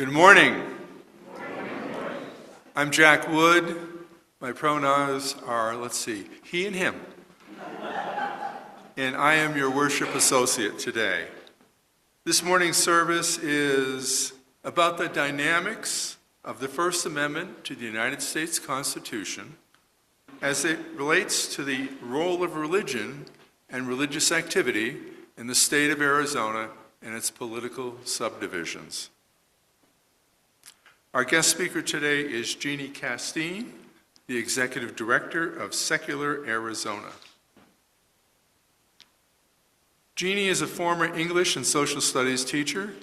Good morning. I'm Jack Wood. My pronouns are, he and him. And I am your worship associate today. This morning's service is about the dynamics of the First Amendment to the United States Constitution as it relates to the role of religion and religious activity in the state of Arizona and its political subdivisions. Our guest speaker today is Jeanne Casteen, the Executive Director of Secular Arizona. Jeanne is a former English and Social Studies teacher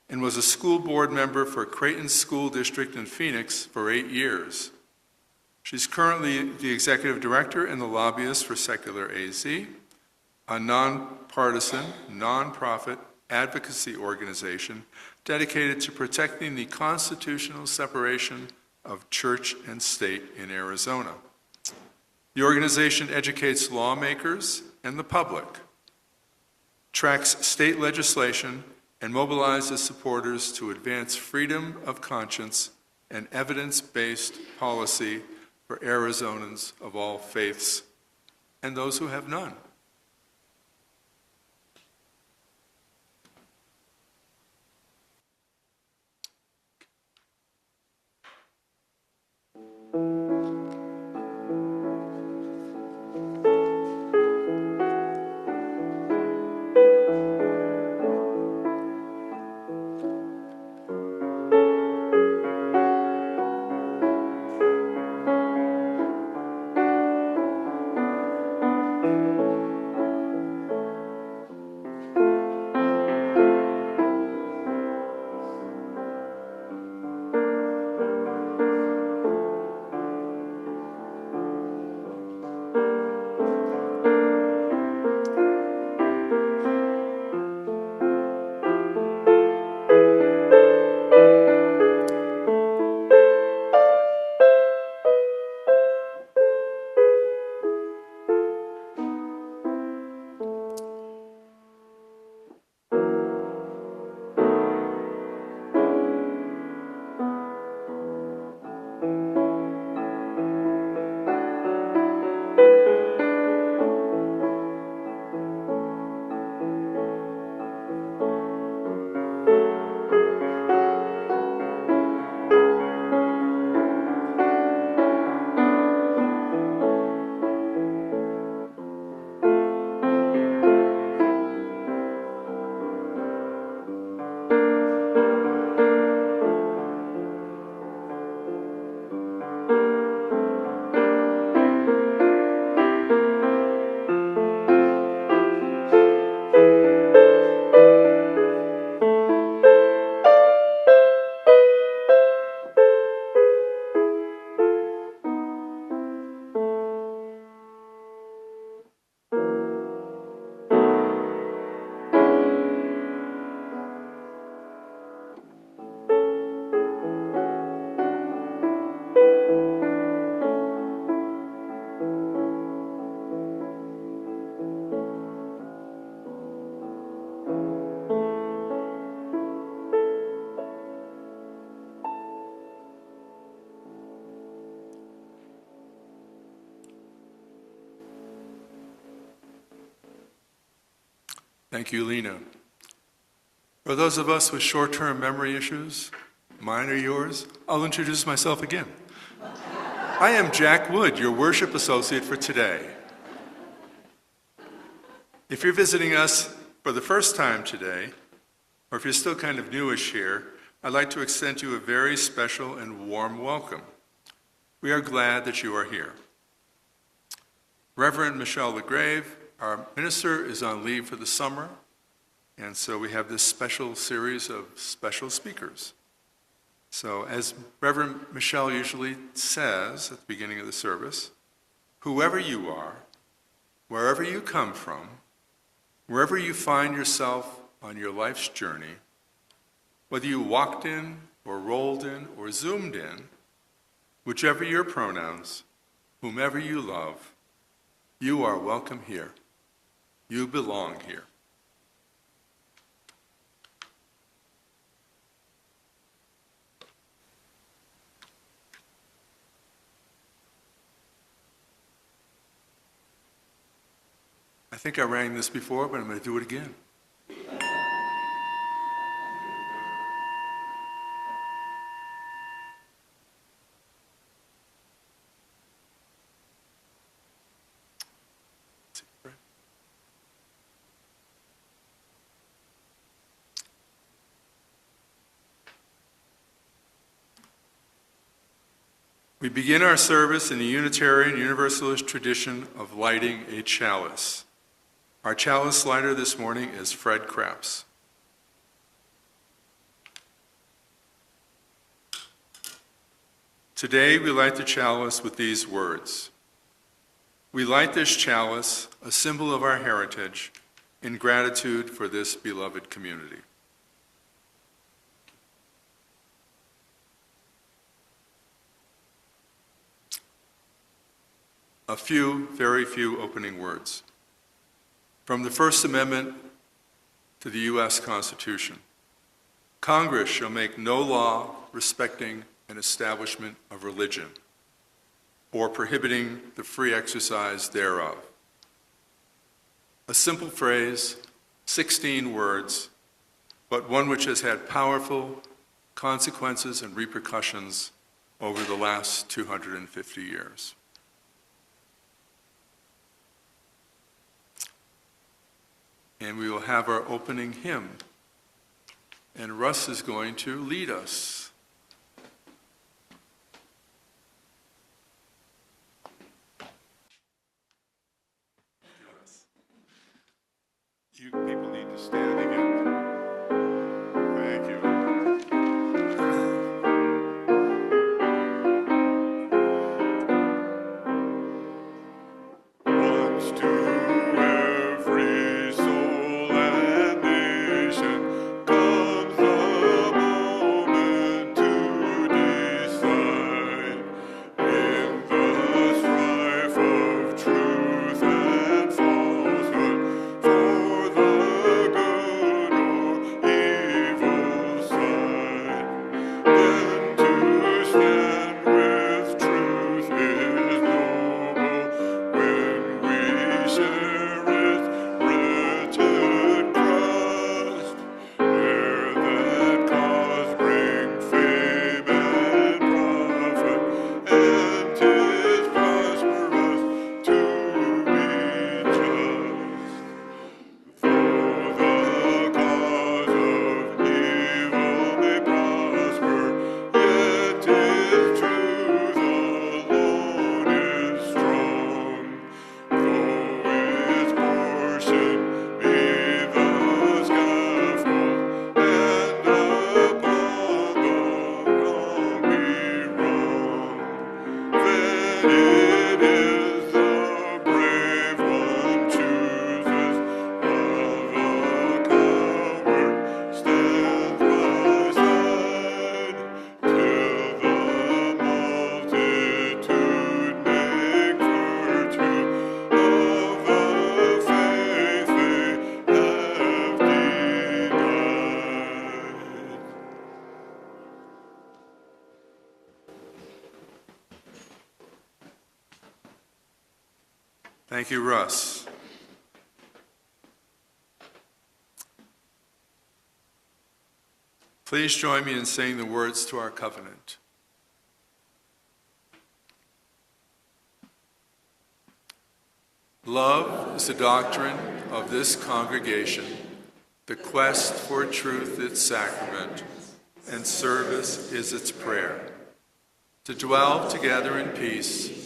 and was a school board member for Creighton School District in Phoenix for 8 years. She's currently the Executive Director and the Lobbyist for Secular AZ, a nonpartisan, nonprofit advocacy organization dedicated to protecting the constitutional separation of church and state in Arizona. The organization educates lawmakers and the public, tracks state legislation, and mobilizes supporters to advance freedom of conscience and evidence-based policy for Arizonans of all faiths and those who have none. Thank you, Lena. For those of us with short-term memory issues, mine or yours, I'll introduce myself again. I am Jack Wood, your worship associate for today. If you're visiting us for the first time today, or if you're still kind of newish here, I'd like to extend you a very special and warm welcome. We are glad that you are here. Reverend Michelle LaGrave, our minister, is on leave for the summer, and so we have this special series of special speakers. So as Reverend Michelle usually says at the beginning of the service, whoever you are, wherever you come from, wherever you find yourself on your life's journey, whether you walked in or rolled in or zoomed in, whichever your pronouns, whomever you love, you are welcome here. You belong here. I think I rang this before, but I'm going to do it again. We begin our service in the Unitarian Universalist tradition of lighting a chalice. Our chalice lighter this morning is Fred Krapps. Today we light the chalice with these words. We light this chalice, a symbol of our heritage, in gratitude for this beloved community. A few, very few opening words. From the First Amendment to the U.S. Constitution, Congress shall make no law respecting an establishment of religion or prohibiting the free exercise thereof. A simple phrase, 16 words, but one which has had powerful consequences and repercussions over the last 250 years. And we will have our opening hymn. And Russ is going to lead us. You people need to stand again. Thank you. Once to every soul and nation comes the moment to decide. In the strife of truth and falsehood, for the good or evil side, then to stand with truth is noble when we share its wretched crust. Ere that cause bring fame and profit, and 'tis prosperous to be just. Though the cause of evil may prosper, yet 'tis truth alone is strong. Though its portion be the scaffold, and upon the wrong be wrong, then it is the brave one chooses, while the coward stands by side, till the multitude make virtue of the faith they have denied. Thank you, Russ. Please join me in saying the words to our covenant. Love is the doctrine of this congregation, the quest for truth its sacrament, and service is its prayer. To dwell together in peace,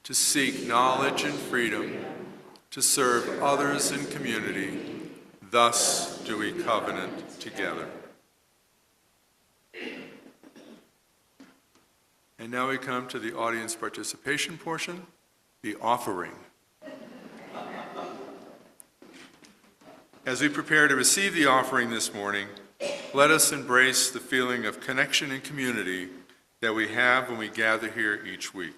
to seek knowledge and freedom, to serve others in community, thus do we covenant together. And now we come to the audience participation portion, the offering. As we prepare to receive the offering this morning, let us embrace the feeling of connection and community that we have when we gather here each week.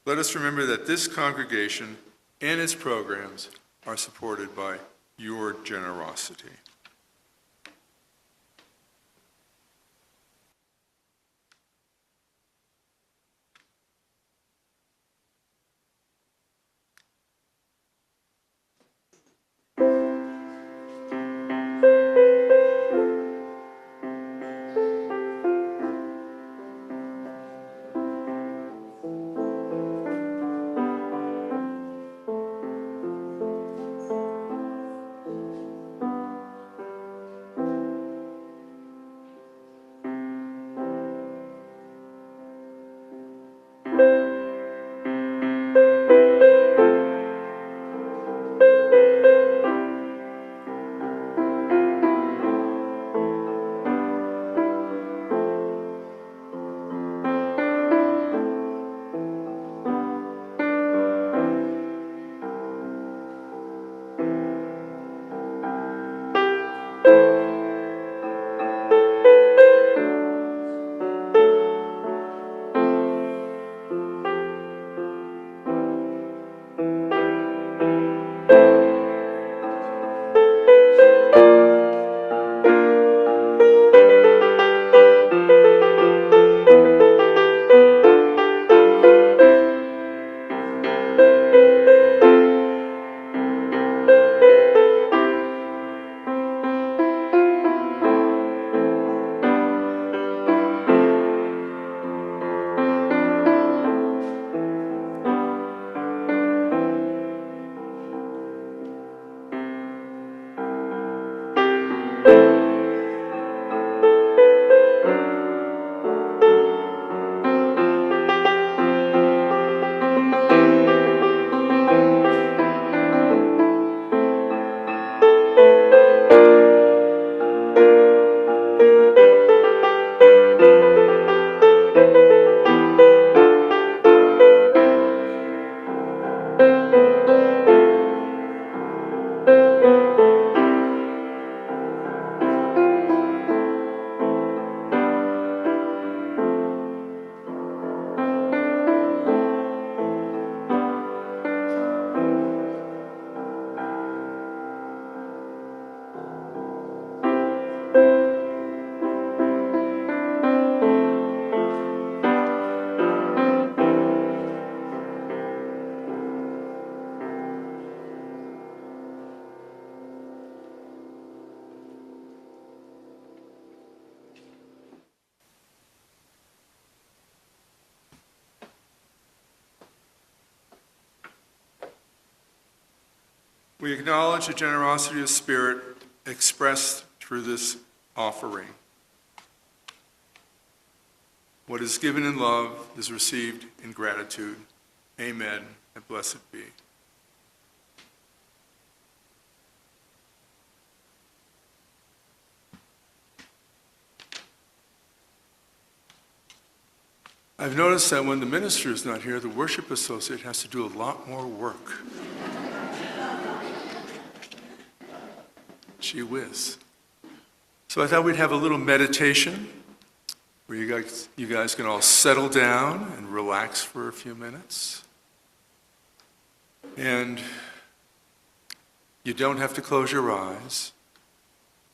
Let us remember that this congregation and its programs are supported by your generosity. We acknowledge the generosity of spirit expressed through this offering. What is given in love is received in gratitude. Amen, and blessed be. I've noticed that when the minister is not here, the worship associate has to do a lot more work. Gee whiz. So I thought we'd have a little meditation where you guys can all settle down and relax for a few minutes. And you don't have to close your eyes.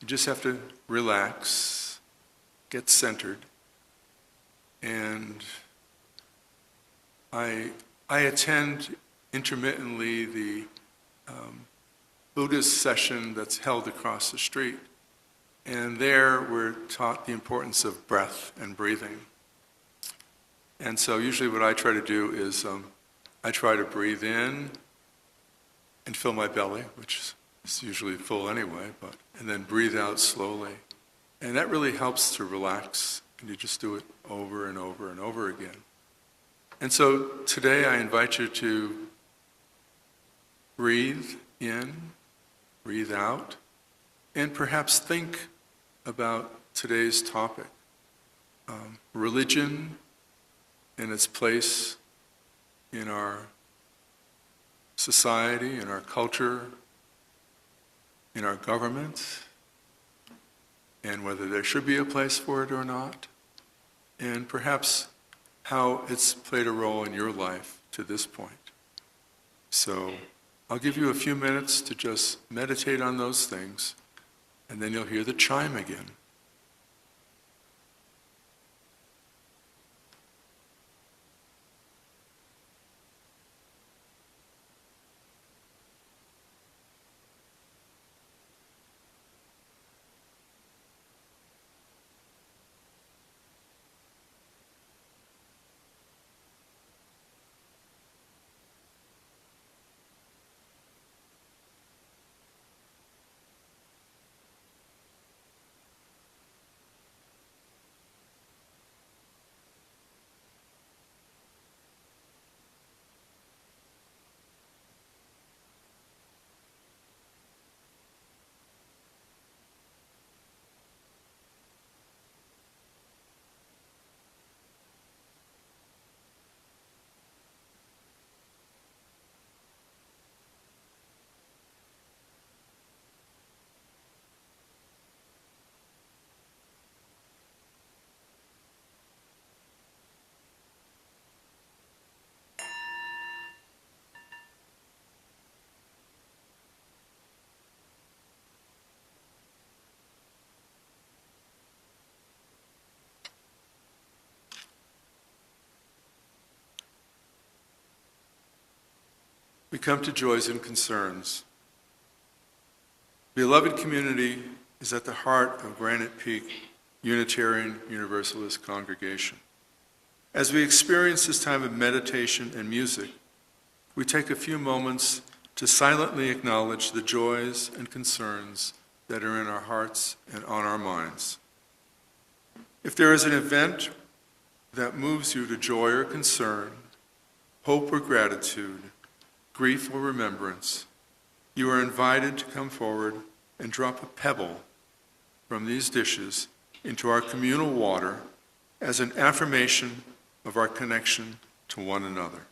You just have to relax, get centered. And I attend intermittently the Buddhist session that's held across the street. And there we're taught the importance of breath and breathing. And so usually what I try to do is I try to breathe in and fill my belly, which is usually full anyway, and then breathe out slowly. And that really helps to relax. And you just do it over and over and over again. And so today I invite you to breathe in, breathe out, and perhaps think about today's topic. Religion and its place in our society, in our culture, in our government, and whether there should be a place for it or not, and perhaps how it's played a role in your life to this point. So I'll give you a few minutes to just meditate on those things, and then you'll hear the chime again. We come to joys and concerns. Beloved community is at the heart of Granite Peak Unitarian Universalist congregation. As we experience this time of meditation and music, we take a few moments to silently acknowledge the joys and concerns that are in our hearts and on our minds. If there is an event that moves you to joy or concern, hope or gratitude, grief or remembrance, you are invited to come forward and drop a pebble from these dishes into our communal water as an affirmation of our connection to one another.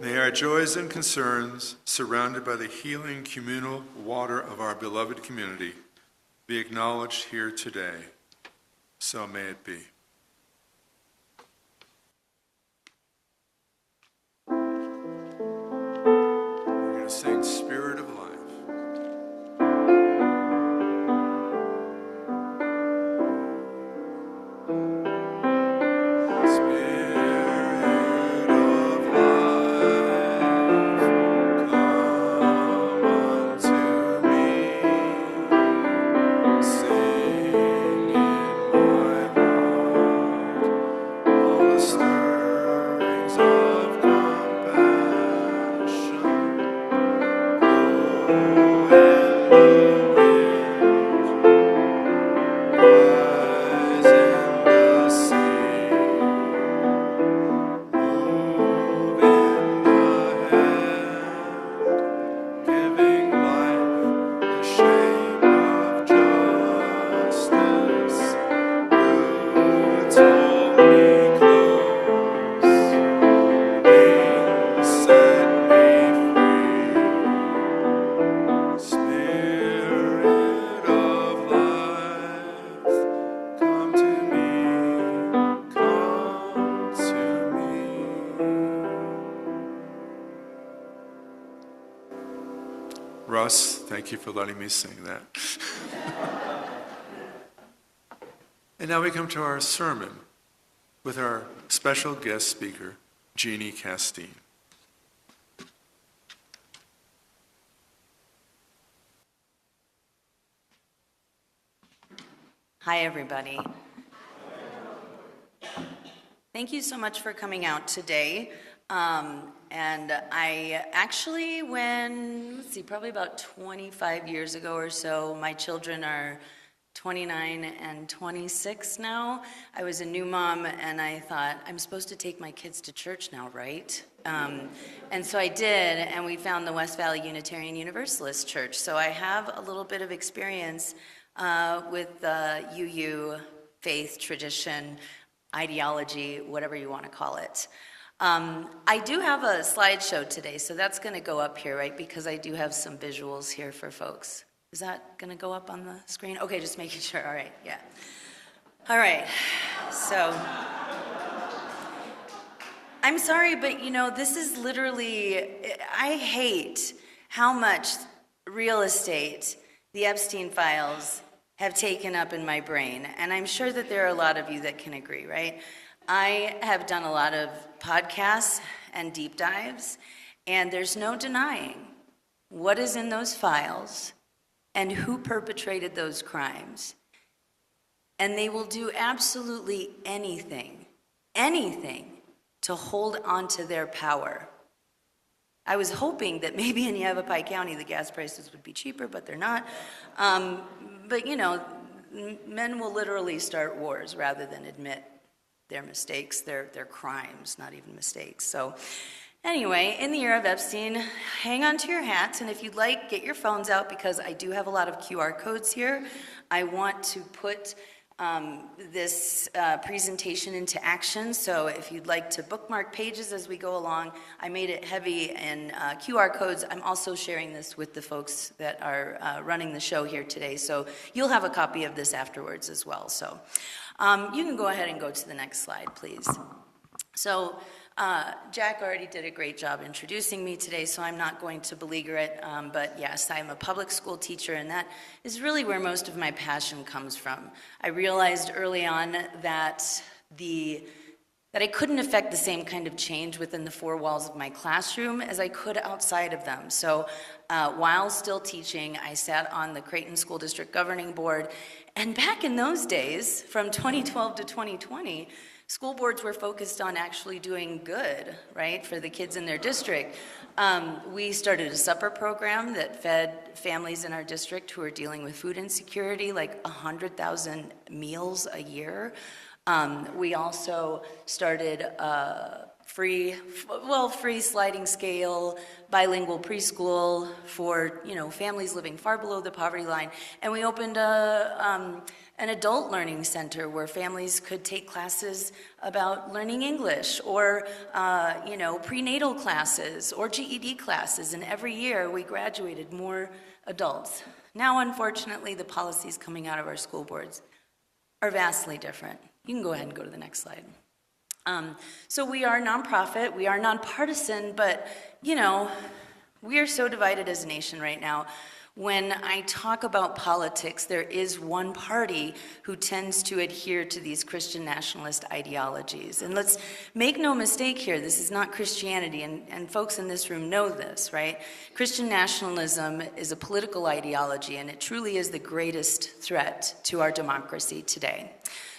May our joys and concerns, surrounded by the healing communal water of our beloved community, be acknowledged here today. So may it be. We're going to sing Spirit of Life. Russ, thank you for letting me sing that. And now we come to our sermon with our special guest speaker, Jeanne Casteen. Hi, everybody. Thank you so much for coming out today. And I actually, probably about 25 years ago or so, my children are 29 and 26 now. I was a new mom, and I thought, I'm supposed to take my kids to church now, right? And so I did, and we found the West Valley Unitarian Universalist Church. So I have a little bit of experience with the UU faith, tradition, ideology, whatever you want to call it. I do have a slideshow today, so that's going to go up here, right? Because I do have some visuals here for folks. Is that going to go up on the screen? Okay, just making sure. All right, yeah. All right, so I'm sorry, but this is literally, I hate how much real estate the Epstein files have taken up in my brain, and I'm sure that there are a lot of you that can agree, right? I have done a lot of podcasts and deep dives, And there's no denying what is in those files and who perpetrated those crimes. And they will do absolutely anything to hold on to their power. I was hoping that maybe in Yavapai County the gas prices would be cheaper, but they're not. But you know, men will literally start wars rather than admit their mistakes, their crimes, not even mistakes. So anyway, in the year of Epstein, hang on to your hats, and if you'd like, get your phones out, because I do have a lot of QR codes here. I want to put this presentation into action, so if you'd like to bookmark pages as we go along, I made it heavy in QR codes. I'm also sharing this with the folks that are running the show here today, so you'll have a copy of this afterwards as well. So you can go ahead and go to the next slide, please. So Jack already did a great job introducing me today, so I'm not going to beleaguer it, but yes, I'm a public school teacher, and that is really where most of my passion comes from. I realized early on that I couldn't affect the same kind of change within the four walls of my classroom as I could outside of them. So while still teaching, I sat on the Creighton School District Governing Board, and back in those days, from 2012 to 2020, school boards were focused on actually doing good, right, for the kids in their district. We started a supper program that fed families in our district who are dealing with food insecurity, like 100,000 meals a year. We also started free sliding scale bilingual preschool for families living far below the poverty line, and we opened an adult learning center where families could take classes about learning English, or prenatal classes or GED classes, and every year we graduated more adults. Now, unfortunately, the policies coming out of our school boards are vastly different. You can go ahead and go to the next slide. So we are nonprofit, we are nonpartisan, but we are so divided as a nation right now. When I talk about politics, there is one party who tends to adhere to these Christian nationalist ideologies. And let's make no mistake here, this is not Christianity, and folks in this room know this, right? Christian nationalism is a political ideology, and it truly is the greatest threat to our democracy today.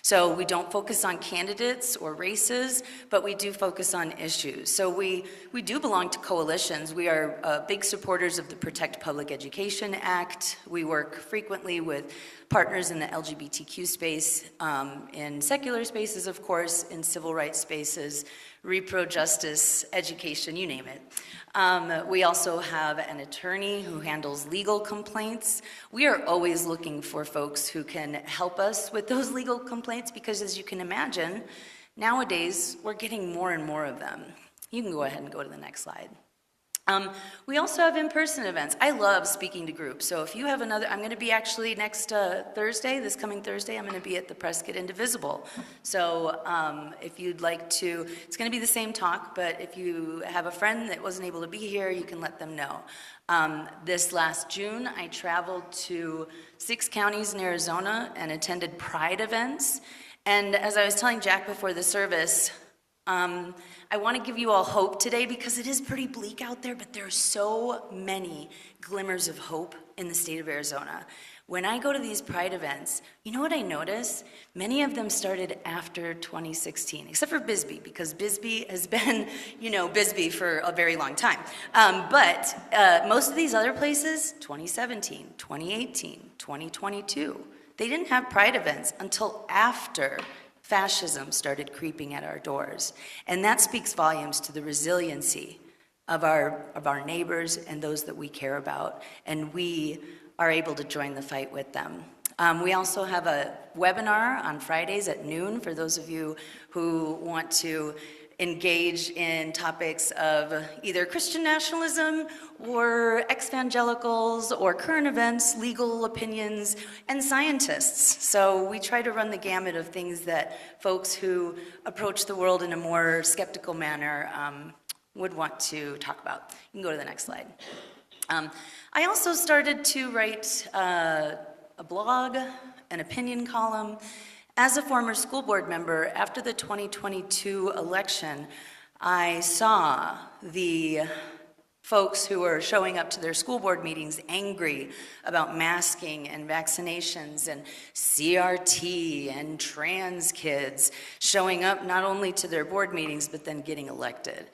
So we don't focus on candidates or races, but we do focus on issues. So we do belong to coalitions. We are big supporters of the Protect Public Education Act. We work frequently with partners in the LGBTQ space, in secular spaces, of course, in civil rights spaces, repro justice, education, you name it. We also have an attorney who handles legal complaints. We are always looking for folks who can help us with those legal complaints, because as you can imagine, nowadays we're getting more and more of them. You can go ahead and go to the next slide. We also have in-person events. I love speaking to groups. So if you have another, I'm going to be actually next Thursday, this coming Thursday, I'm going to be at the Prescott Indivisible. So if you'd like to, it's going to be the same talk, but if you have a friend that wasn't able to be here, you can let them know. This last June, I traveled to 6 counties in Arizona and attended Pride events. And as I was telling Jack before the service, I want to give you all hope today, because it is pretty bleak out there, but there are so many glimmers of hope in the state of Arizona. When I go to these Pride events, you know what I notice? Many of them started after 2016, except for Bisbee, because Bisbee has been, Bisbee for a very long time. But most of these other places, 2017, 2018, 2022, they didn't have Pride events until after fascism started creeping at our doors. And that speaks volumes to the resiliency of our neighbors and those that we care about. And we are able to join the fight with them. We also have a webinar on Fridays at noon for those of you who want to engage in topics of either Christian nationalism or ex-evangelicals or current events, legal opinions, and scientists. So we try to run the gamut of things that folks who approach the world in a more skeptical manner would want to talk about. You can go to the next slide. I also started to write a blog, an opinion column. As a former school board member, after the 2022 election, I saw the folks who are showing up to their school board meetings angry about masking and vaccinations and CRT and trans kids showing up not only to their board meetings but then getting elected.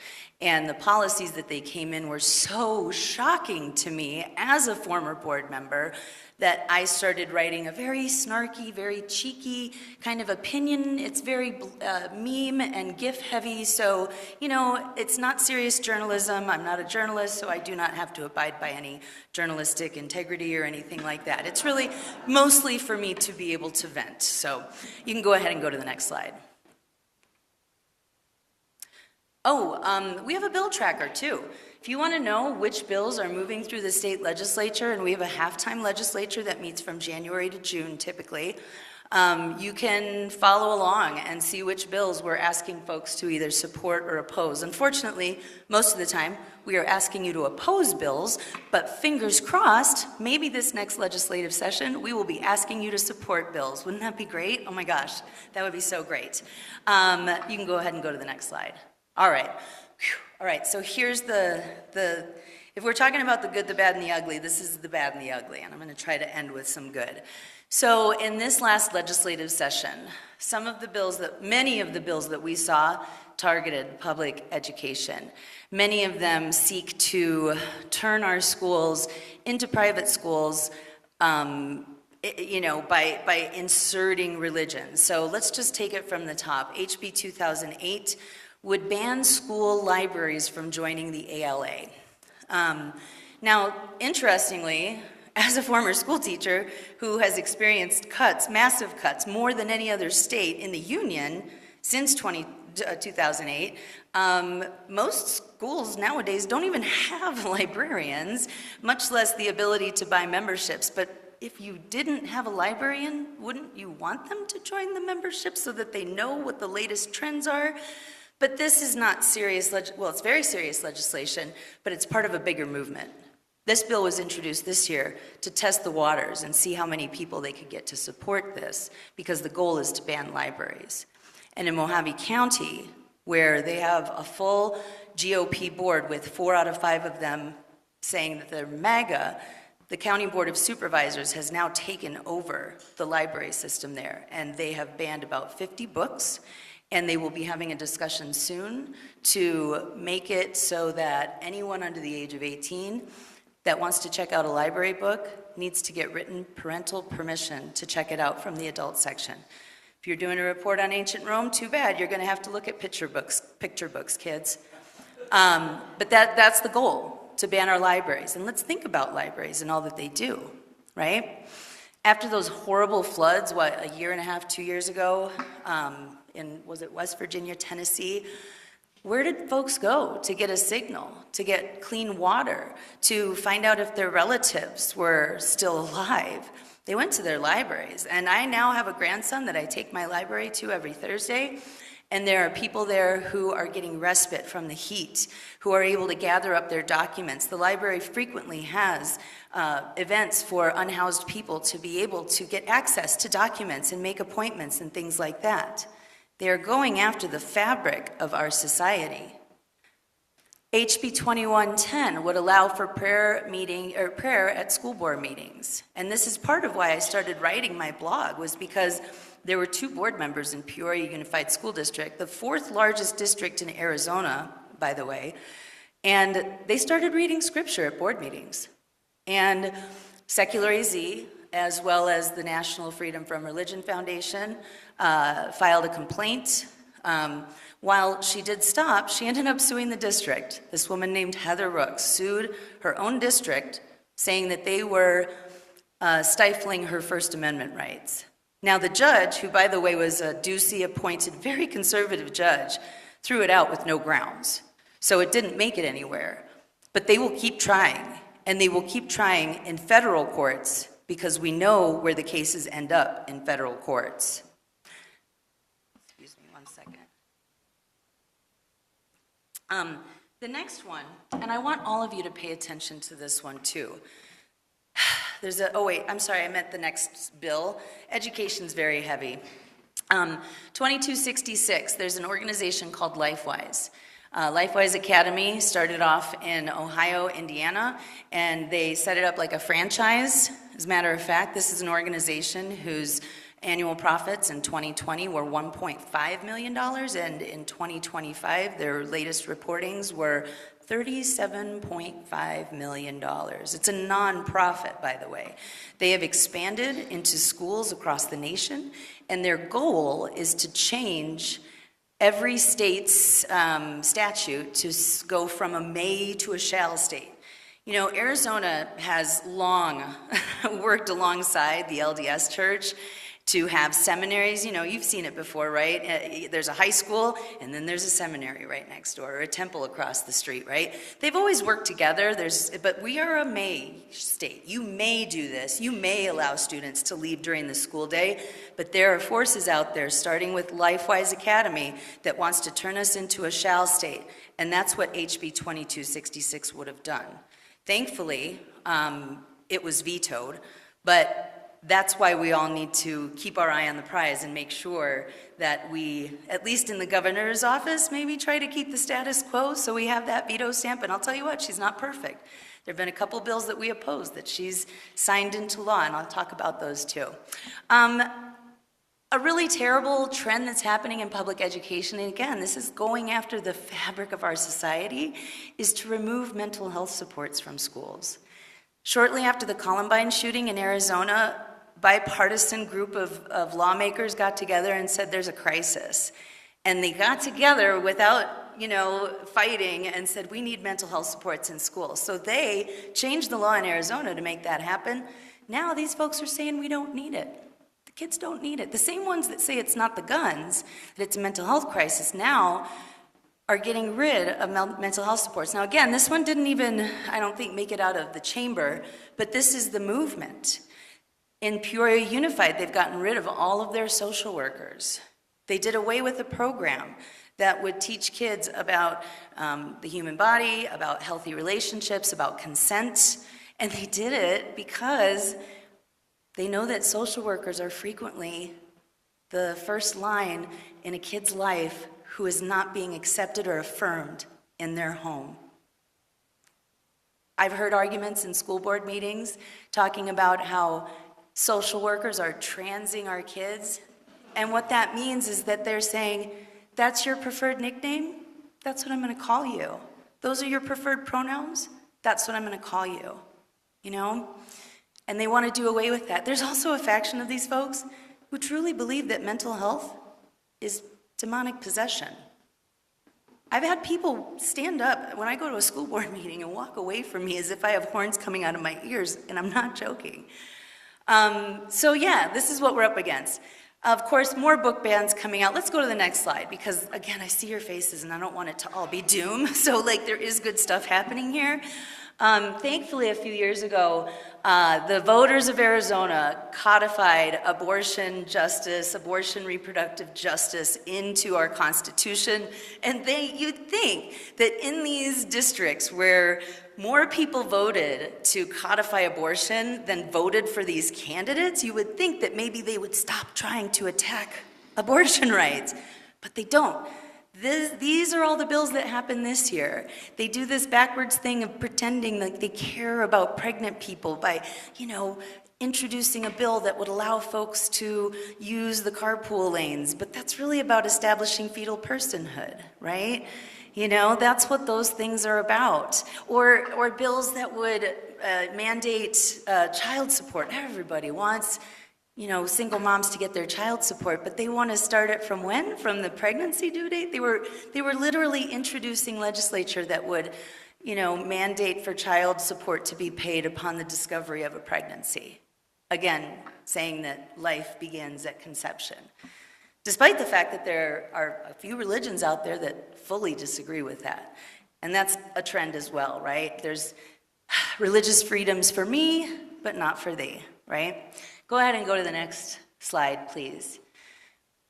And the policies that they came in were so shocking to me as a former board member that I started writing a very snarky, very cheeky kind of opinion. It's very meme and GIF heavy, so, you know, it's not serious journalism. I'm not a journalist, so I do not have to abide by any journalistic integrity or anything like that. It's really mostly for me to be able to vent. So you can go ahead and go to the next slide. Oh, we have a bill tracker too. If you want to know which bills are moving through the state legislature, and we have a half-time legislature that meets from January to June typically, you can follow along and see which bills we're asking folks to either support or oppose. Unfortunately, most of the time, we are asking you to oppose bills, but fingers crossed, maybe this next legislative session, we will be asking you to support bills. Wouldn't that be great? Oh my gosh, that would be so great. You can go ahead and go to the next slide. All right. All right, so here's if we're talking about the good, the bad, and the ugly, this is the bad and the ugly, and I'm going to try to end with some good. So in this last legislative session, many of the bills that we saw targeted public education. Many of them seek to turn our schools into private schools, you know, by inserting religion. So let's just take it from the top. HB 2008 would ban school libraries from joining the ALA. Now, interestingly, as a former school teacher who has experienced cuts, massive cuts, more than any other state in the union since 2008, most schools nowadays don't even have librarians, much less the ability to buy memberships. But if you didn't have a librarian, wouldn't you want them to join the membership so that they know what the latest trends are? But this is not serious, well, it's very serious legislation, but it's part of a bigger movement. This bill was introduced this year to test the waters and see how many people they could get to support this, because the goal is to ban libraries. And in Mojave County, where they have a full GOP board with 4 out of 5 of them saying that they're MAGA, the County Board of Supervisors has now taken over the library system there, and they have banned about 50 books. And they will be having a discussion soon to make it so that anyone under the age of 18 that wants to check out a library book needs to get written parental permission to check it out from the adult section. If you're doing a report on ancient Rome, too bad. You're going to have to look at picture books, kids. But that's the goal, to ban our libraries. And let's think about libraries and all that they do, right? After those horrible floods, a year and a half, 2 years ago, was it West Virginia, Tennessee? Where did folks go to get a signal, to get clean water, to find out if their relatives were still alive? They went to their libraries. And I now have a grandson that I take my library to every Thursday. And there are people there who are getting respite from the heat, who are able to gather up their documents. The library frequently has events for unhoused people to be able to get access to documents and make appointments and things like that. They are going after the fabric of our society. HB 2110 would allow for prayer at school board meetings. And this is part of why I started writing my blog, was because there were 2 board members in Peoria Unified School District, the 4th largest district in Arizona, by the way, and they started reading scripture at board meetings. And Secular AZ, as well as the National Freedom from Religion Foundation, filed a complaint. While she did stop, she ended up suing the district. This woman named Heather Rooks sued her own district, saying that they were stifling her First Amendment rights. Now, the judge, who, by the way, was a Ducey-appointed, very conservative judge, threw it out with no grounds. So it didn't make it anywhere. But they will keep trying, and they will keep trying in federal courts, because we know where the cases end up in federal courts. Excuse me one second. The next one, and I want all of you to pay attention to this one too. I meant the next bill. Education's very heavy. 2266, there's an organization called LifeWise. LifeWise Academy started off in Ohio, Indiana, and they set it up like a franchise. As a matter of fact, this is an organization whose annual profits in 2020 were $1.5 million, and in 2025, their latest reportings were $37.5 million. It's a nonprofit, by the way. They have expanded into schools across the nation, and their goal is to change every state's statute to go from a may to a shall state. You know, Arizona has long worked alongside the LDS Church to have seminaries. You know, you've seen it before, right? There's a high school, and then there's a seminary right next door, or a temple across the street, right? They've always worked together. But we are a may state. You may do this. You may allow students to leave during the school day, but there are forces out there, starting with LifeWise Academy, that wants to turn us into a shall state, and that's what HB 2266 would have done. Thankfully, it was vetoed, but that's why we all need to keep our eye on the prize and make sure that we, at least in the governor's office, maybe try to keep the status quo so we have that veto stamp. And I'll tell you what, she's not perfect. There have been a couple bills that we oppose that she's signed into law, and I'll talk about those too. A really terrible trend that's happening in public education, and again, this is going after the fabric of our society, is to remove mental health supports from schools. Shortly after the Columbine shooting in Arizona, bipartisan group of lawmakers got together and said there's a crisis. And they got together without, fighting and said we need mental health supports in schools. So they changed the law in Arizona to make that happen. Now these folks are saying we don't need it. The kids don't need it. The same ones that say it's not the guns, that it's a mental health crisis, now are getting rid of mental health supports. Now again, this one didn't even, I don't think, make it out of the chamber, but this is the movement. In Peoria Unified, they've gotten rid of all of their social workers. They did away with a program that would teach kids about the human body, about healthy relationships, about consent, and they did it because they know that social workers are frequently the first line in a kid's life who is not being accepted or affirmed in their home. I've heard arguments in school board meetings talking about how social workers are transing our kids, and what that means is that they're saying, that's your preferred nickname? That's what I'm going to call you. Those are your preferred pronouns? That's what I'm going to call you. And they want to do away with that. There's also a faction of these folks who truly believe that mental health is demonic possession. I've had people stand up when I go to a school board meeting and walk away from me as if I have horns coming out of my ears, and I'm not joking. So yeah, this is what we're up against. Of course, more book bans coming out. Let's go to the next slide, because again, I see your faces and I don't want it to all be doom. So there is good stuff happening here. Thankfully, a few years ago, the voters of Arizona codified abortion justice, abortion reproductive justice into our Constitution. And you'd think that in these districts where more people voted to codify abortion than voted for these candidates, you would think that maybe they would stop trying to attack abortion rights. But they don't. These are all the bills that happened this year. They do this backwards thing of pretending like they care about pregnant people by, introducing a bill that would allow folks to use the carpool lanes. But that's really about establishing fetal personhood, right? That's what those things are about. Or bills that would mandate child support. Everybody wants single moms to get their child support, but they want to start it from when? From the pregnancy due date? They were literally introducing legislature that would, mandate for child support to be paid upon the discovery of a pregnancy. Again, saying that life begins at conception. Despite the fact that there are a few religions out there that fully disagree with that. And that's a trend as well, right? There's religious freedoms for me, but not for thee, right? Go ahead and go to the next slide, please.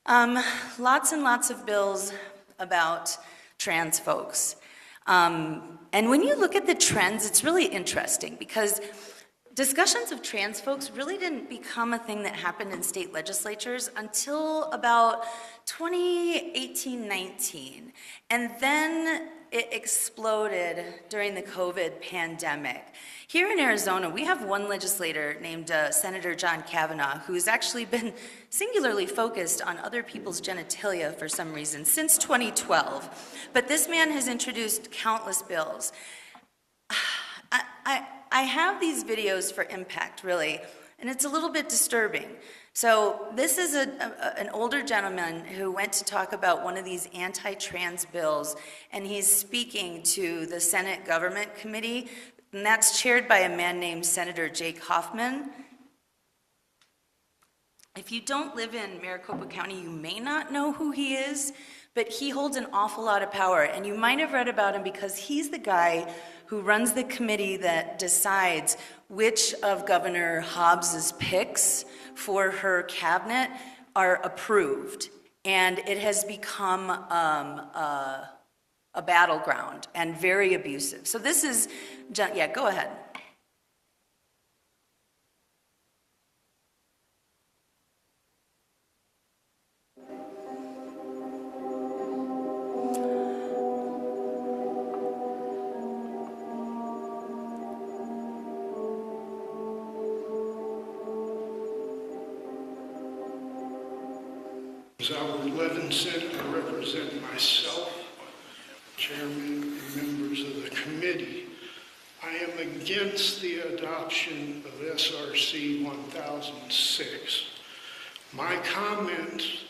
Lots and lots of bills about trans folks. And when you look at the trends, it's really interesting because discussions of trans folks really didn't become a thing that happened in state legislatures until about 2018-19. And then it exploded during the COVID pandemic. Here in Arizona, we have one legislator named Senator John Kavanaugh, who has actually been singularly focused on other people's genitalia for some reason since 2012. But this man has introduced countless bills. I have these videos for impact, really, and it's a little bit disturbing. So this is an older gentleman who went to talk about one of these anti-trans bills, and he's speaking to the Senate Government Committee, and that's chaired by a man named Senator Jake Hoffman. If you don't live in Maricopa County, you may not know who he is, but he holds an awful lot of power, and you might have read about him because he's the guy who runs the committee that decides which of Governor Hobbs's picks for her cabinet are approved. And it has become a battleground and very abusive. So this is, yeah, go ahead. Our 11th Senate, I represent myself, Chairman and members of the committee. I am against the adoption of SRC 1006. My comments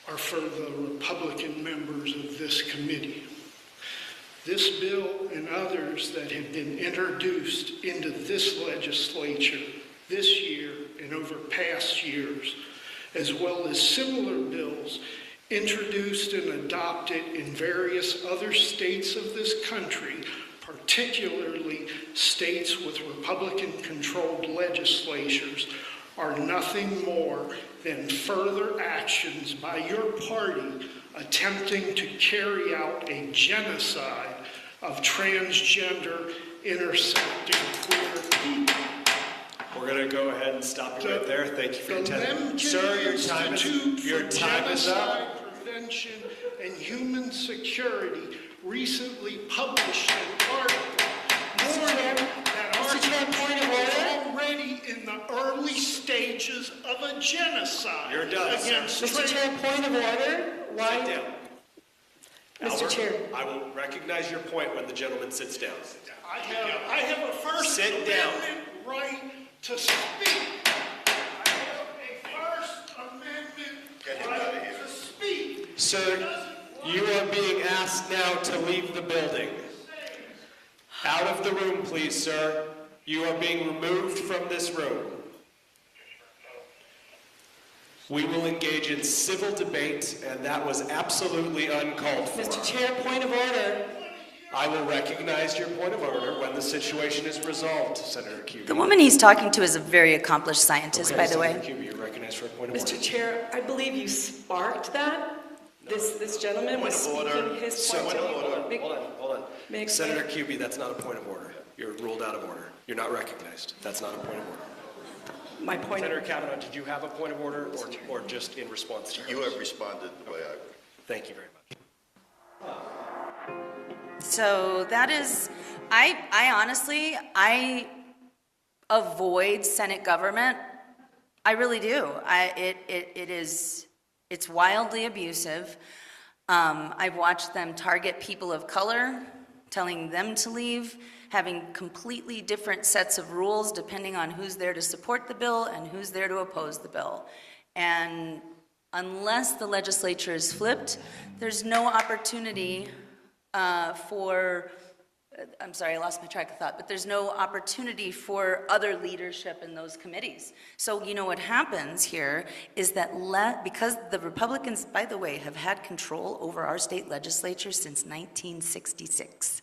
are for the Republican members of this committee. This bill and others that have been introduced into this legislature this year and over past years, as well as similar bills introduced and adopted in various other states of this country, particularly states with Republican-controlled legislatures, are nothing more than further actions by your party attempting to carry out a genocide of transgender, intersecting queer people. We're going to go ahead and stop you right there. Thank you for your time. Sir, your time is up. Prevention and Human Security recently published an article warning that our already in the early stages of a genocide. You're done, against Mr. Chair, point of order. Why? Sit down. Mr. Albert, Chair. I will recognize your point when the gentleman sits down. I have a First Amendment right to speak. I have a First Amendment right to speak. Sir, you are being asked now to leave the building. Out of the room, please, sir. You are being removed from this room. We will engage in civil debate, and that was absolutely uncalled for. Mr. Chair, point of order. I will recognize your point of order when the situation is resolved, Senator Cubey. The woman he's talking to is a very accomplished scientist, by the way. Senator Cubey, you're recognized for a point of order. Mr. Chair, I believe you sparked that. This gentleman was speaking his point of order. Hold on. Senator Cubey, that's not a point of order. You're ruled out of order. You're not recognized. That's not a point of order. My point Senator Kavanaugh, did you have a point of order or just in response to You have responded the way I would. Thank you very much. So that is, I honestly, I avoid Senate government. I really do. It's wildly abusive. I've watched them target people of color, telling them to leave, having completely different sets of rules depending on who's there to support the bill and who's there to oppose the bill. And unless the legislature is flipped, there's no opportunity I'm sorry, I lost my track of thought, but there's no opportunity for other leadership in those committees. So, you know, what happens here is that because the Republicans, by the way, have had control over our state legislature since 1966.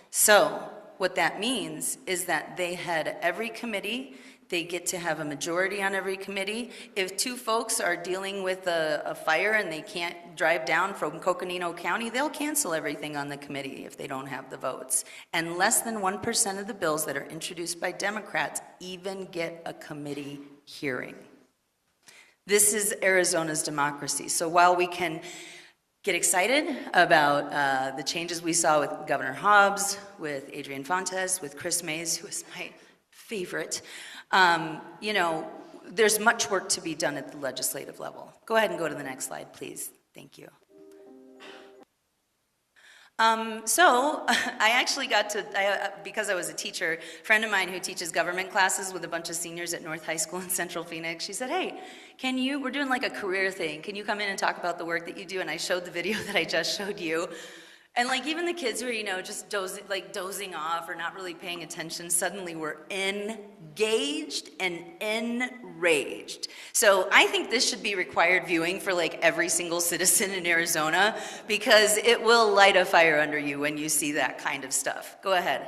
So, what that means is that they head every committee. They get to have a majority on every committee. If two folks are dealing with a fire and they can't drive down from Coconino County, they'll cancel everything on the committee if they don't have the votes. And less than 1% of the bills that are introduced by Democrats even get a committee hearing. This is Arizona's democracy. So while we can get excited about the changes we saw with Governor Hobbs, with Adrian Fontes, with Chris Mays, who is my favorite. You know, there's much work to be done at the legislative level. Go ahead and go to the next slide, please. Thank you. So I actually got to, because I was a teacher, a friend of mine who teaches government classes with a bunch of seniors at North High School in Central Phoenix, she said, hey, we're doing like a career thing. Can you come in and talk about the work that you do? And I showed the video that I just showed you. And like even the kids who are, you know, just dozing off or not really paying attention, suddenly were engaged and enraged. So I think this should be required viewing for like every single citizen in Arizona, because it will light a fire under you when you see that kind of stuff. Go ahead.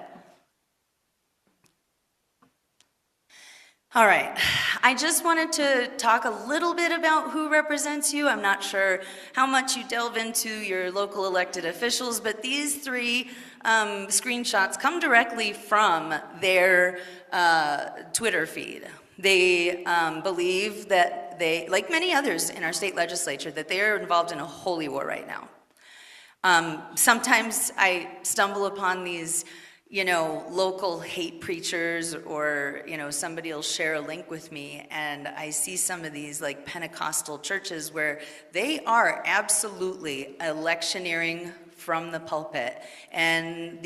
All right, I just wanted to talk a little bit about who represents you. I'm not sure how much you delve into your local elected officials, but these three screenshots come directly from their Twitter feed. They believe that they, like many others in our state legislature, that they are involved in a holy war right now. Sometimes I stumble upon these, you know, local hate preachers, or, you know, somebody will share a link with me, and I see some of these like Pentecostal churches where they are absolutely electioneering from the pulpit. And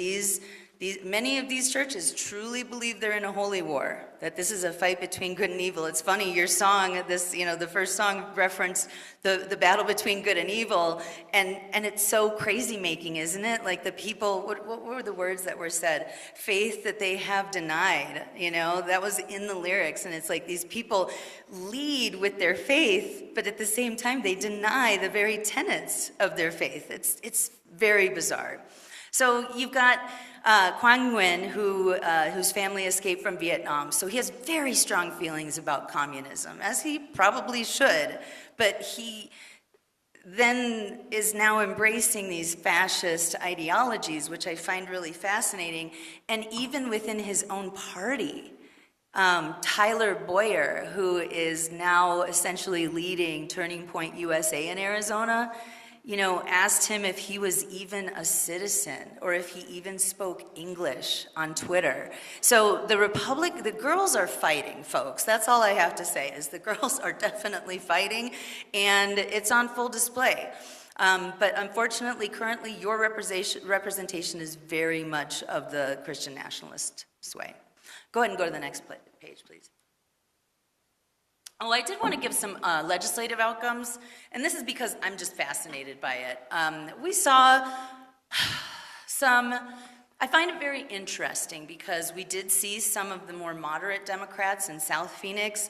many of these churches truly believe they're in a holy war, that this is a fight between good and evil. It's funny, your song, the first song referenced the battle between good and evil, and it's so crazy making, isn't it? Like the people, what were the words that were said? Faith that they have denied, you know, that was in the lyrics, and it's like these people lead with their faith, but at the same time they deny the very tenets of their faith. It's very bizarre. So you've got Quang Nguyen, whose family escaped from Vietnam. So he has very strong feelings about communism, as he probably should. But he then is now embracing these fascist ideologies, which I find really fascinating. And even within his own party, Tyler Boyer, who is now essentially leading Turning Point USA in Arizona, you know, asked him if he was even a citizen or if he even spoke English on Twitter. So the girls are fighting, folks. That's all I have to say, is the girls are definitely fighting, and it's on full display. But unfortunately, currently, your representation is very much of the Christian nationalist sway. Go ahead and go to the next page, please. Oh, I did want to give some legislative outcomes, and this is because I'm just fascinated by it. We saw I find it very interesting because we did see some of the more moderate Democrats in South Phoenix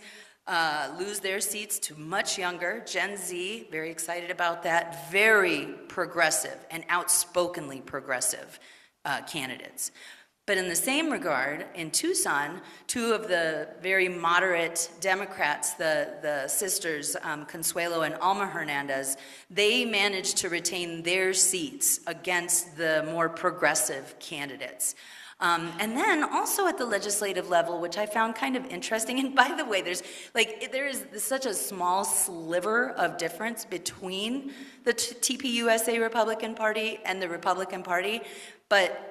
lose their seats to much younger, Gen Z, very excited about that, very progressive and outspokenly progressive candidates. But in the same regard, in Tucson, two of the very moderate Democrats, the sisters, Consuelo and Alma Hernandez, they managed to retain their seats against the more progressive candidates. And then also at the legislative level, which I found kind of interesting, and by the way, there is such a small sliver of difference between the TPUSA Republican Party and the Republican Party, but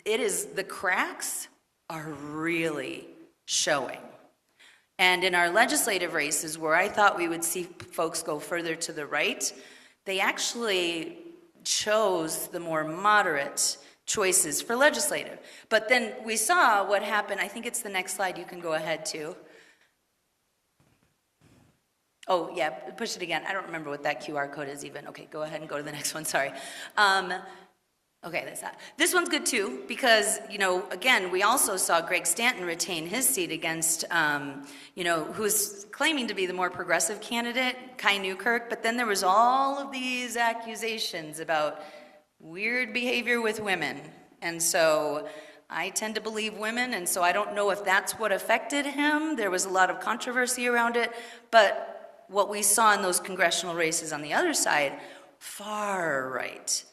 the cracks are really showing. And in our legislative races, where I thought we would see folks go further to the right, they actually chose the more moderate choices for legislative. But then we saw what happened. I think it's the next slide. You can go ahead to. Oh, yeah, push it again. I don't remember what that QR code is even. Okay, go ahead and go to the next one. Sorry. Okay, that's that. This one's good too, because, you know, again, we also saw Greg Stanton retain his seat against, you know, who's claiming to be the more progressive candidate, Kai Newkirk, but then there was all of these accusations about weird behavior with women. And so I tend to believe women, and so I don't know if that's what affected him. There was a lot of controversy around it, but what we saw in those congressional races on the other side, far right.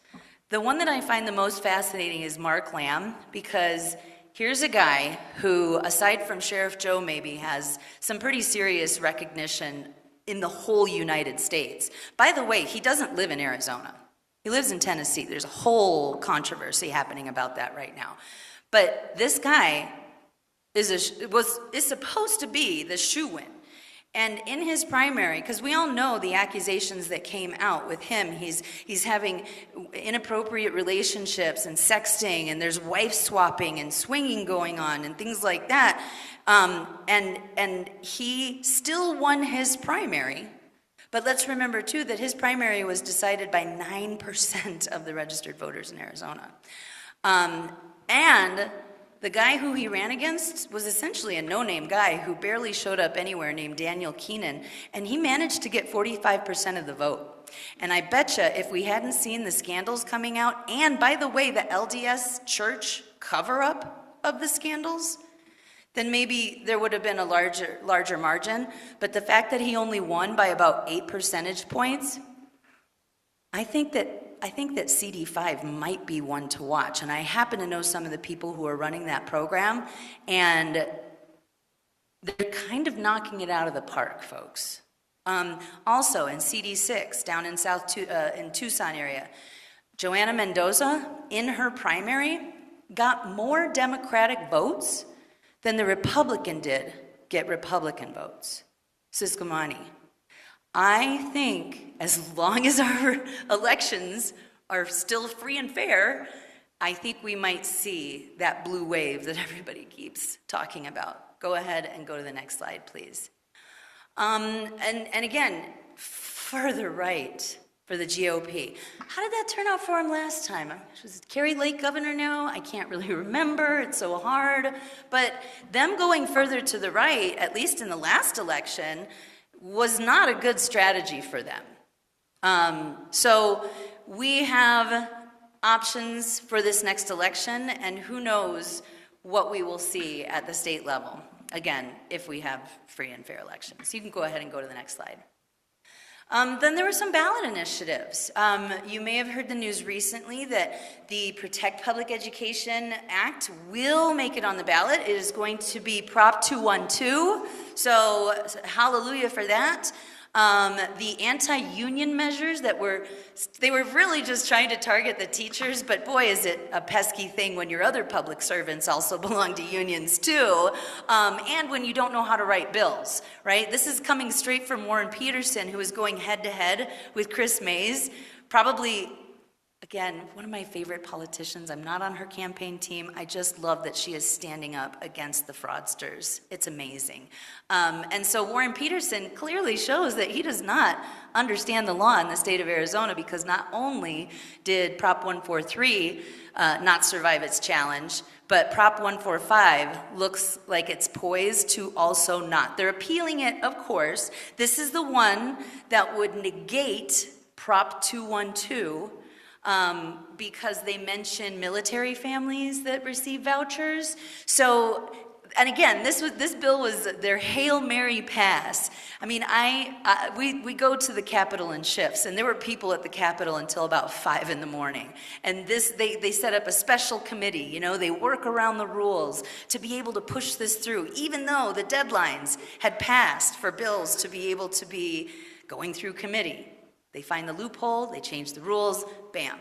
The one that I find the most fascinating is Mark Lamb, because here's a guy who, aside from Sheriff Joe maybe, has some pretty serious recognition in the whole United States. By the way, he doesn't live in Arizona. He lives in Tennessee. There's a whole controversy happening about that right now. But this guy is supposed to be the shoo-in. And in his primary, because we all know the accusations that came out with him, he's having inappropriate relationships and sexting, and there's wife swapping and swinging going on and things like that. And he still won his primary. But let's remember, too, that his primary was decided by 9% of the registered voters in Arizona. And the guy who he ran against was essentially a no-name guy who barely showed up anywhere, named Daniel Keenan, and he managed to get 45% of the vote. And I betcha if we hadn't seen the scandals coming out, and by the way, the LDS church cover-up of the scandals, then maybe there would have been a larger margin. But the fact that he only won by about 8 percentage points, I think that CD5 might be one to watch. And I happen to know some of the people who are running that program, and they're kind of knocking it out of the park, folks. Also in CD6, down in in Tucson area, Joanna Mendoza, in her primary, got more Democratic votes than the Republican did get Republican votes. Siscomani. I think as long as our elections are still free and fair, I think we might see that blue wave that everybody keeps talking about. Go ahead and go to the next slide, please. And again, further right for the GOP. How did that turn out for him last time? Was Kerry Lake governor now? I can't really remember. It's so hard. But them going further to the right, at least in the last election, was not a good strategy for them. So we have options for this next election, and who knows what we will see at the state level, again, if we have free and fair elections. You can go ahead and go to the next slide. Then there were some ballot initiatives. You may have heard the news recently that the Protect Public Education Act will make it on the ballot. It is going to be Prop 212, so hallelujah for that. The anti-union measures they were really just trying to target the teachers, but boy, is it a pesky thing when your other public servants also belong to unions too, and when you don't know how to write bills, right? This is coming straight from Warren Peterson, who is going head-to-head with Chris Mays, probably, again, one of my favorite politicians. I'm not on her campaign team. I just love that she is standing up against the fraudsters. It's amazing. And so Warren Peterson clearly shows that he does not understand the law in the state of Arizona, because not only did Prop 143 not survive its challenge, but Prop 145 looks like it's poised to also not. They're appealing it, of course. This is the one that would negate Prop 212, because they mention military families that receive vouchers. So, and again, this bill was their Hail Mary pass. I mean, we go to the Capitol in shifts, and there were people at the Capitol until about 5 in the morning. And they set up a special committee, you know, they work around the rules to be able to push this through, even though the deadlines had passed for bills to be able to be going through committee. They find the loophole, they change the rules, bam.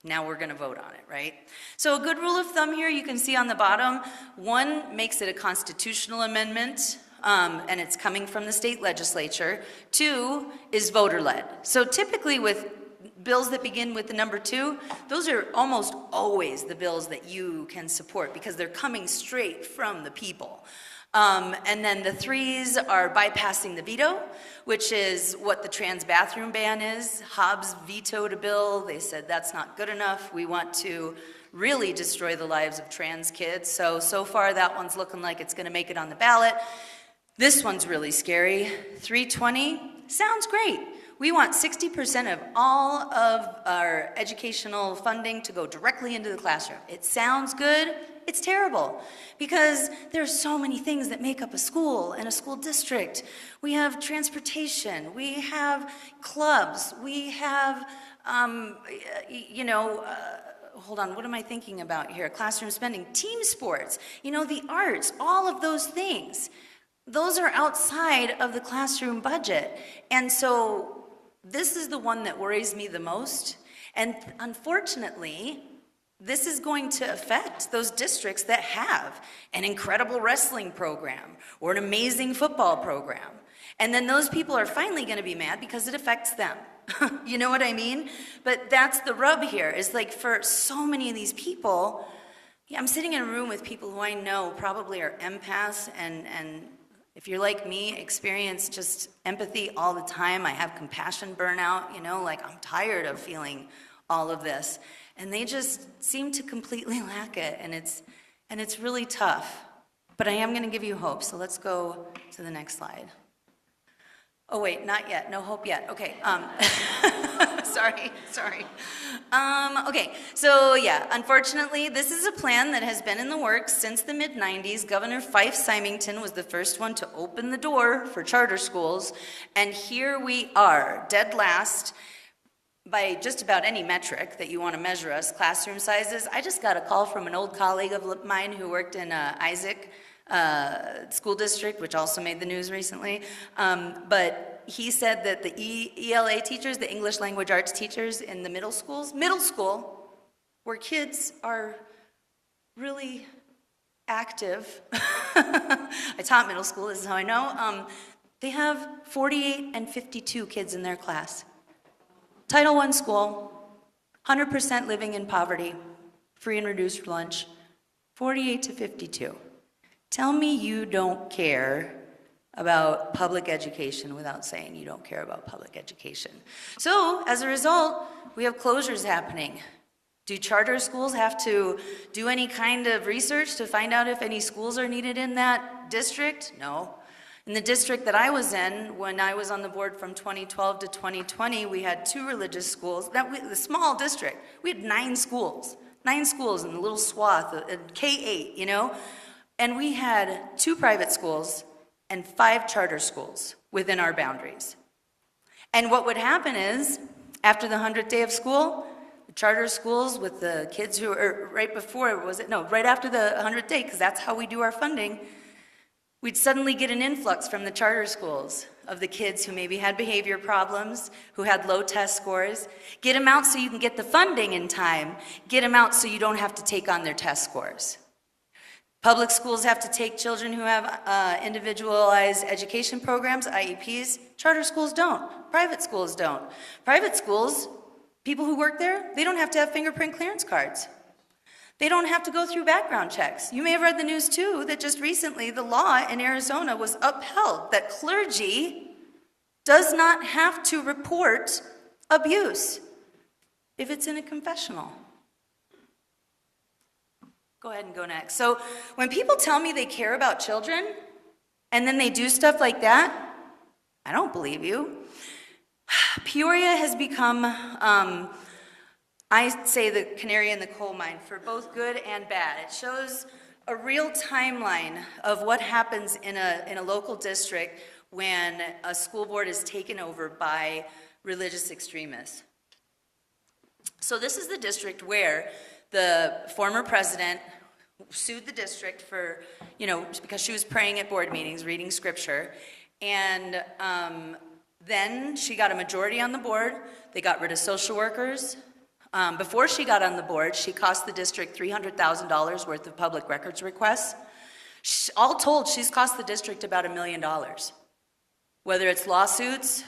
Now we're going to vote on it, right? So a good rule of thumb here, you can see on the bottom, 1 makes it a constitutional amendment, and it's coming from the state legislature. 2 is voter-led. So typically with bills that begin with the number 2, those are almost always the bills that you can support, because they're coming straight from the people. And then the 3s are bypassing the veto, which is what the trans bathroom ban is. Hobbs vetoed a bill. They said that's not good enough. We want to really destroy the lives of trans kids. So far that one's looking like it's going to make it on the ballot. This one's really scary. 320 sounds great. We want 60% of all of our educational funding to go directly into the classroom. It sounds good. It's terrible, because there's so many things that make up a school and a school district. We have transportation, we have clubs, we have, hold on, what am I thinking about here? Classroom spending, team sports, the arts, all of those things. those are outside of the classroom budget. And so this is the one that worries me the most. And unfortunately, this is going to affect those districts that have an incredible wrestling program or an amazing football program. And then those people are finally going to be mad because it affects them. You know what I mean? But that's the rub here, is like for so many of these people, yeah, I'm sitting in a room with people who I know probably are empaths, and if you're like me, experience just empathy all the time. I have compassion burnout, you know, like I'm tired of feeling all of this. And they just seem to completely lack it, and it's really tough. But I am going to give you hope, so let's go to the next slide. Oh wait, not yet, no hope yet. Okay, sorry. Okay, so yeah, unfortunately, this is a plan that has been in the works since the mid-90s. Governor Fife Symington was the first one to open the door for charter schools, and here we are, dead last by just about any metric that you want to measure us. Classroom sizes. I just got a call from an old colleague of mine who worked in Isaac school district, which also made the news recently. But he said that the ELA teachers, the English language arts teachers in the middle school, where kids are really active. I taught middle school, this is how I know. They have 48 and 52 kids in their class. Title I school, 100% living in poverty, free and reduced lunch, 48 to 52. Tell me you don't care about public education without saying you don't care about public education. So, as a result, we have closures happening. Do charter schools have to do any kind of research to find out if any schools are needed in that district? No. In the district that I was in, when I was on the board from 2012 to 2020, we had 2 religious schools. The small district, we had 9 schools. 9 schools in a little swath, K-8, you know? And we had 2 private schools and 5 charter schools within our boundaries. And what would happen is, after the 100th day of school, the charter schools with the kids who are right after the 100th day, because that's how we do our funding, we'd suddenly get an influx from the charter schools of the kids who maybe had behavior problems, who had low test scores. Get them out so you can get the funding in time. Get them out so you don't have to take on their test scores. Public schools have to take children who have individualized education programs, IEPs. Charter schools don't. Private schools don't. Private schools, people who work there, they don't have to have fingerprint clearance cards. They don't have to go through background checks. You may have read the news too that just recently the law in Arizona was upheld that clergy does not have to report abuse if it's in a confessional. Go ahead and go next. So when people tell me they care about children and then they do stuff like that, I don't believe you. Peoria has become, I say, the canary in the coal mine for both good and bad. It shows a real timeline of what happens in a local district when a school board is taken over by religious extremists. So this is the district where the former president sued the district for, because she was praying at board meetings, reading scripture, and then she got a majority on the board. They got rid of social workers. Before she got on the board, she cost the district $300,000 worth of public records requests. All told, she's cost the district about $1 million. Whether it's lawsuits,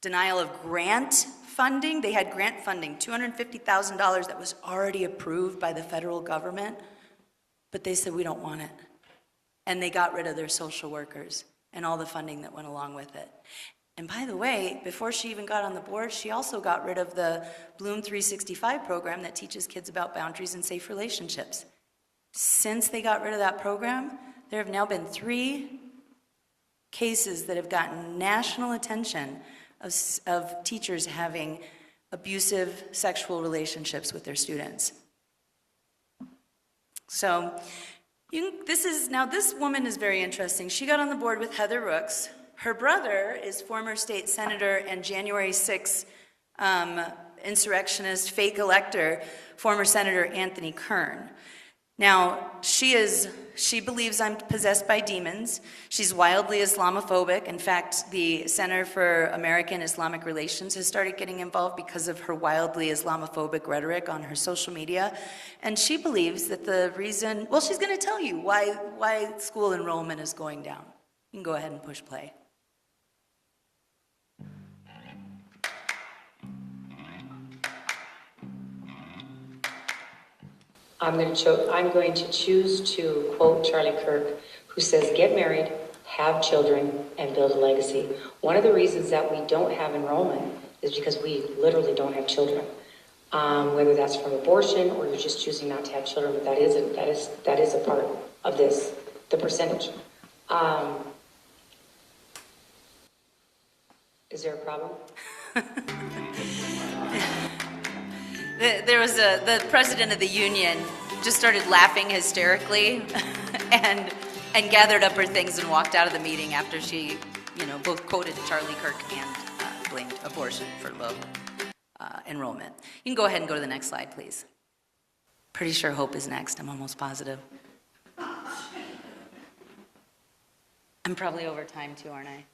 denial of grant funding, they had grant funding, $250,000 that was already approved by the federal government, but they said, we don't want it. And they got rid of their social workers and all the funding that went along with it. And by the way, before she even got on the board, she also got rid of the Bloom 365 program that teaches kids about boundaries and safe relationships. Since they got rid of that program, there have now been 3 cases that have gotten national attention of teachers having abusive sexual relationships with their students. So, this woman is very interesting. She got on the board with Heather Rooks. Her brother is former state senator and January 6th insurrectionist, fake elector, former Senator Anthony Kern. Now, she believes I'm possessed by demons. She's wildly Islamophobic. In fact, the Center for American Islamic Relations has started getting involved because of her wildly Islamophobic rhetoric on her social media. And she believes that the reason, well, she's going to tell you why school enrollment is going down. You can go ahead and push play. I'm going to choose to quote Charlie Kirk, who says, "Get married, have children, and build a legacy." One of the reasons that we don't have enrollment is because we literally don't have children. Whether that's from abortion or you're just choosing not to have children, but that is a part of this, the percentage. Is there a problem? There was the president of the union just started laughing hysterically and gathered up her things and walked out of the meeting after she, both quoted Charlie Kirk and blamed abortion for low enrollment. You can go ahead and go to the next slide, please. Pretty sure Hope is next. I'm almost positive. I'm probably over time too, aren't I?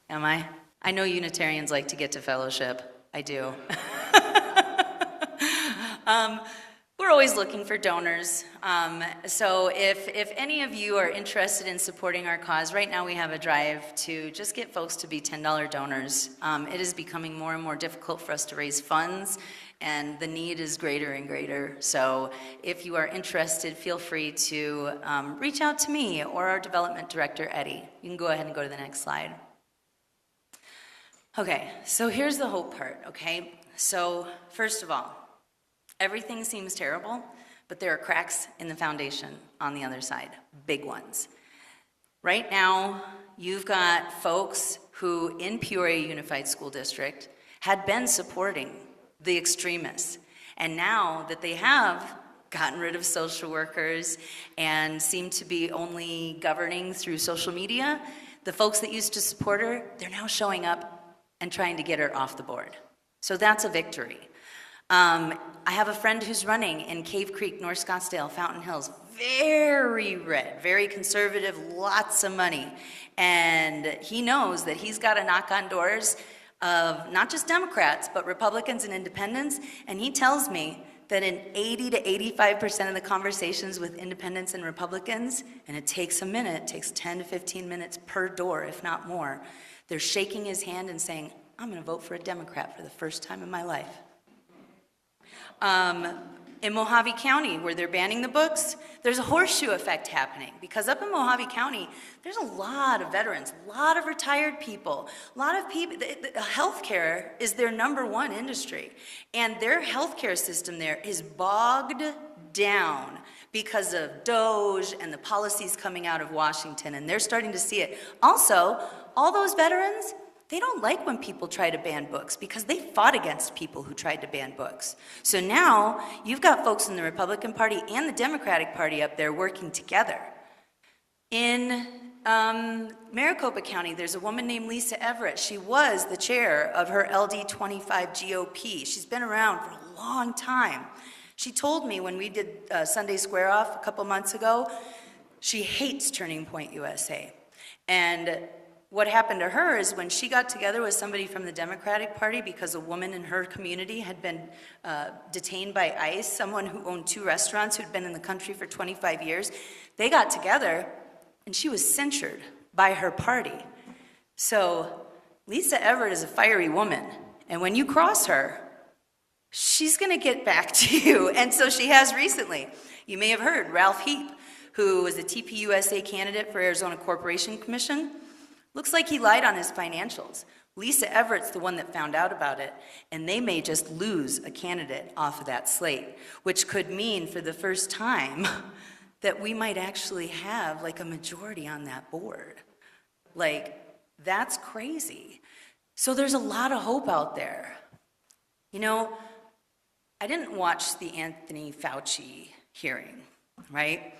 Am I? I know Unitarians like to get to fellowship. I do. We're always looking for donors. So if any of you are interested in supporting our cause, right now we have a drive to just get folks to be $10 donors. It is becoming more and more difficult for us to raise funds, and the need is greater and greater. So if you are interested, feel free to reach out to me or our development director, Eddie. You can go ahead and go to the next slide. Okay, so here's the hope part, okay? So first of all, everything seems terrible, but there are cracks in the foundation on the other side, big ones. Right now, you've got folks who in Peoria Unified School District had been supporting the extremists. And now that they have gotten rid of social workers and seem to be only governing through social media, the folks that used to support her, they're now showing up and trying to get her off the board. So that's a victory. I have a friend who's running in Cave Creek, North Scottsdale, Fountain Hills. Very red, very conservative, lots of money. And he knows that he's got to knock on doors of not just Democrats, but Republicans and independents. And he tells me that in 80 to 85% of the conversations with independents and Republicans, and it takes a minute, it takes 10 to 15 minutes per door, if not more, they're shaking his hand and saying, "I'm going to vote for a Democrat for the first time in my life." In Mojave County, where they're banning the books, there's a horseshoe effect happening, because up in Mojave County, there's a lot of veterans, a lot of retired people, a lot of people. Healthcare is their #1 industry, and their healthcare system there is bogged down because of DOGE and the policies coming out of Washington, and they're starting to see it. Also, all those veterans, they don't like when people try to ban books because they fought against people who tried to ban books. So now you've got folks in the Republican Party and the Democratic Party up there working together. In Maricopa County, there's a woman named Lisa Everett. She was the chair of her LD25 GOP. She's been around for a long time. She told me when we did Sunday Square Off a couple months ago, she hates Turning Point USA. And what happened to her is when she got together with somebody from the Democratic Party because a woman in her community had been detained by ICE, someone who owned 2 restaurants who'd been in the country for 25 years, they got together and she was censured by her party. So Lisa Everett is a fiery woman, and when you cross her, she's going to get back to you. And so she has recently. You may have heard Ralph Heap, who was a TPUSA candidate for Arizona Corporation Commission. Looks like he lied on his financials. Lisa Everett's the one that found out about it, and they may just lose a candidate off of that slate, which could mean for the first time that we might actually have like a majority on that board. Like, that's crazy. So there's a lot of hope out there. You know, I didn't watch the Anthony Fauci hearing, right?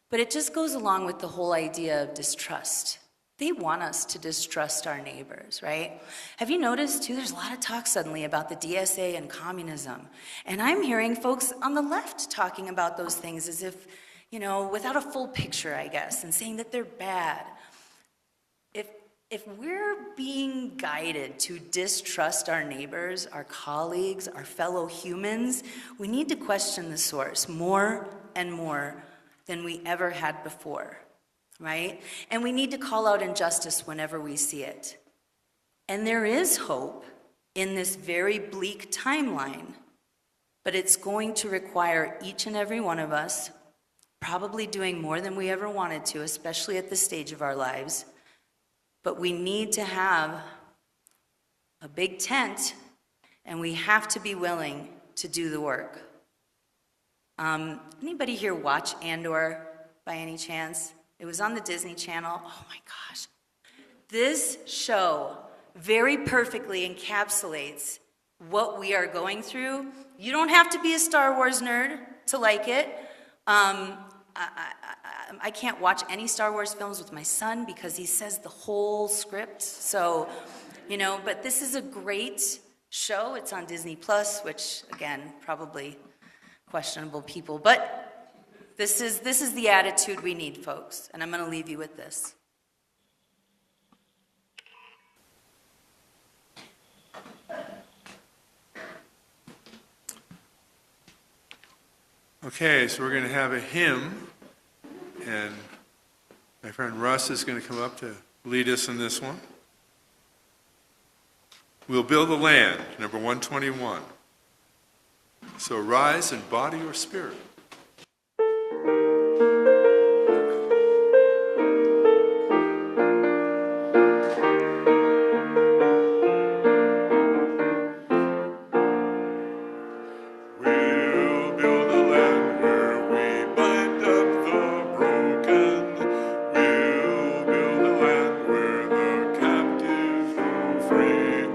But it just goes along with the whole idea of distrust. They want us to distrust our neighbors, right? Have you noticed, too, there's a lot of talk suddenly about the DSA and communism. And I'm hearing folks on the left talking about those things as if, without a full picture, I guess, and saying that they're bad. If we're being guided to distrust our neighbors, our colleagues, our fellow humans, we need to question the source more and more than we ever had before. Right? And we need to call out injustice whenever we see it. And there is hope in this very bleak timeline, but it's going to require each and every one of us probably doing more than we ever wanted to, especially at this stage of our lives. But we need to have a big tent, and we have to be willing to do the work. Anybody here watch Andor by any chance? It was on the Disney Channel. Oh my gosh. This show very perfectly encapsulates what we are going through. You don't have to be a Star Wars nerd to like it. I can't watch any Star Wars films with my son because he says the whole script. So, but this is a great show. It's on Disney Plus, which, again, probably questionable people. But this is the attitude we need, folks, and I'm going to leave you with this. Okay, so we're going to have a hymn, and my friend Russ is going to come up to lead us in this one. We'll build the land, number 121. So rise in body or spirit. Where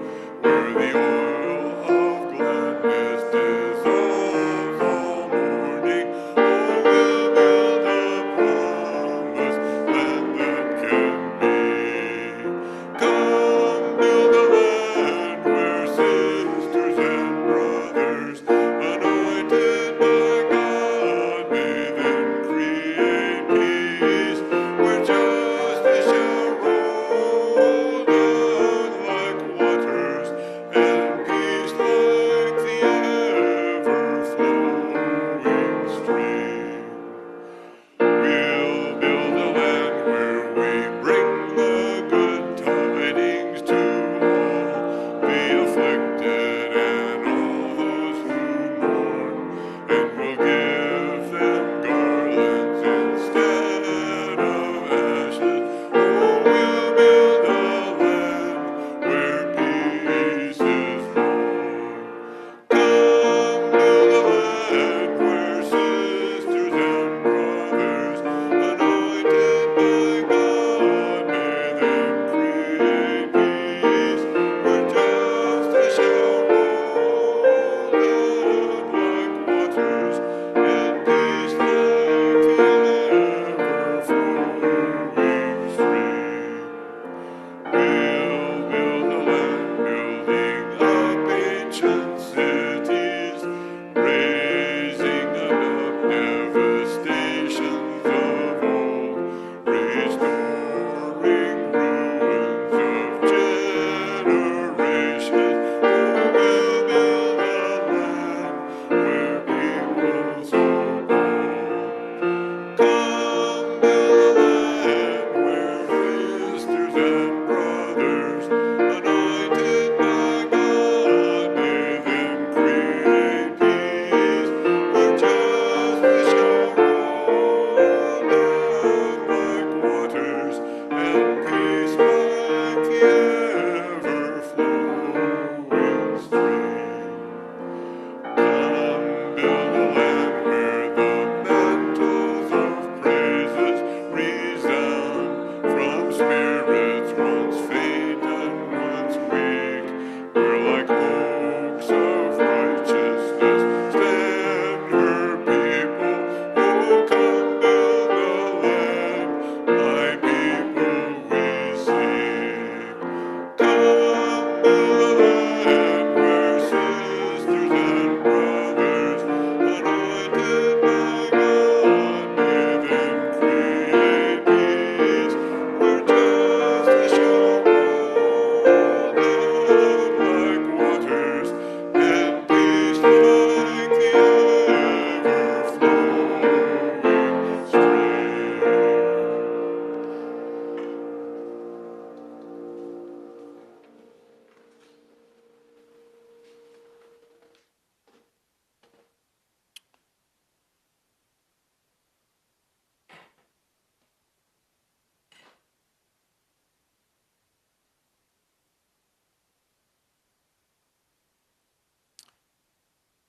the oil of gladness dissolves all mourning.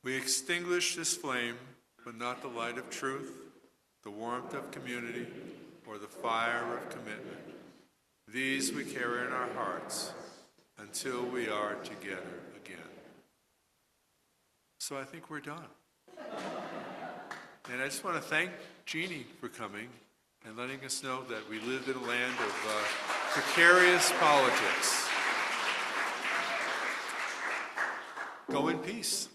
We extinguish this flame, but not the light of truth, the warmth of community, or the fire of commitment. These we carry in our hearts until we are together again. So I think we're done. And I just want to thank Jeanne for coming and letting us know that we live in a land of precarious politics. Go in peace.